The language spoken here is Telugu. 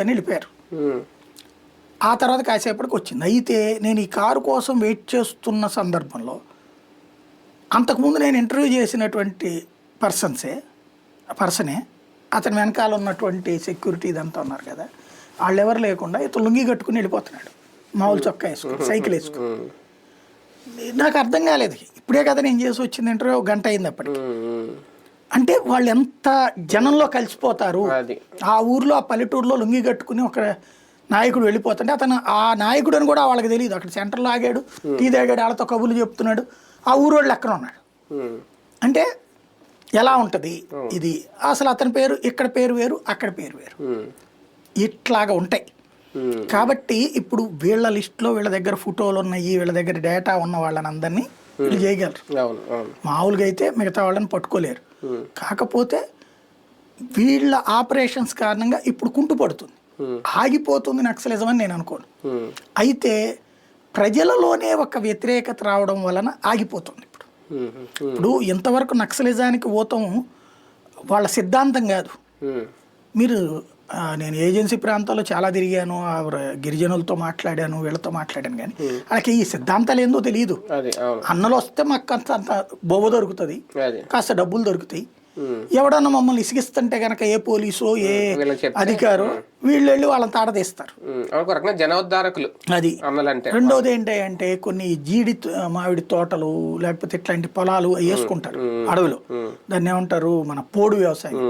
వద్దని వెళ్ళిపోయారు. ఆ తర్వాత కాసేపటికి వచ్చింది. అయితే నేను ఈ కారు కోసం వెయిట్ చేస్తున్న సందర్భంలో అంతకుముందు నేను ఇంటర్వ్యూ చేసినటువంటి పర్సనే అతని వెనకాల ఉన్నటువంటి సెక్యూరిటీ ఇదంతా ఉన్నారు కదా, వాళ్ళు ఎవరు లేకుండా ఇతను లుంగి కట్టుకుని వెళ్ళిపోతున్నాడు, మామూలు చొక్కా వేసుకుని, సైకిల్ వేసుకుని. నాకు అర్థం కాలేదు, ఇప్పుడే కదా నేను చేసి వచ్చింది ఇంటర్వ్యూ, 1 గంట అయింది అప్పటికి. అంటే వాళ్ళు ఎంత జనంలో కలిసిపోతారు. ఆ ఊర్లో ఆ పల్లెటూరులో లుంగి కట్టుకుని ఒక నాయకుడు వెళ్ళిపోతుంటే అతను ఆ నాయకుడు అని కూడా వాళ్ళకి తెలియదు. అక్కడ సెంటర్లో ఆగాడు, టీ తాగాడు, వాళ్ళతో కబుర్లు చెప్తున్నాడు, ఆ ఊరోళ్ళు ఎక్కడ ఉన్నాడు. అంటే ఎలా ఉంటుంది ఇది? అసలు అతని పేరు ఇక్కడ పేరు వేరు, అక్కడ పేరు వేరు, ఇట్లాగా ఉంటాయి. కాబట్టి ఇప్పుడు వీళ్ళ లిస్టులో వీళ్ళ దగ్గర ఫోటోలు ఉన్నాయి, వీళ్ళ దగ్గర డేటా ఉన్న వాళ్ళని అందరినీ వీళ్ళు చేయగలరు. మామూలుగా అయితే మిగతా వాళ్ళని పట్టుకోలేరు. కాకపోతే వీళ్ళ ఆపరేషన్స్ కారణంగా ఇప్పుడు కుంటుపడుతుంది, ఆగిపోతుంది నక్సలిజం అని నేను అనుకోను. అయితే ప్రజలలోనే ఒక వ్యతిరేకత రావడం వలన ఆగిపోతుంది. ఇప్పుడు ఇంతవరకు నక్సలిజానికి పోతాం వాళ్ళ సిద్ధాంతం కాదు. మీరు నేను ఏజెన్సీ ప్రాంతాల్లో చాలా తిరిగాను, గిరిజనులతో మాట్లాడాను, వీళ్ళతో మాట్లాడాను, కానీ వాళ్ళకి ఈ సిద్ధాంతాలు ఏందో తెలియదు. అన్నలు వస్తే మాకు అంత బొవ్వ దొరుకుతుంది, కాస్త డబ్బులు దొరుకుతాయి, ఎవడన్నా మమ్మల్ని ఇసిగిస్తుంటే కనుక ఏ పోలీసు ఏ అధికారో వీళ్ళు వెళ్ళి వాళ్ళని తాడదీస్తారు. అది రెండోది ఏంటంటే కొన్ని జీడి మామిడి తోటలు లేకపోతే ఇట్లాంటి పొలాలు వేసుకుంటారు అడవిలో, దాన్ని ఏమంటారు మన పోడు వ్యవసాయం.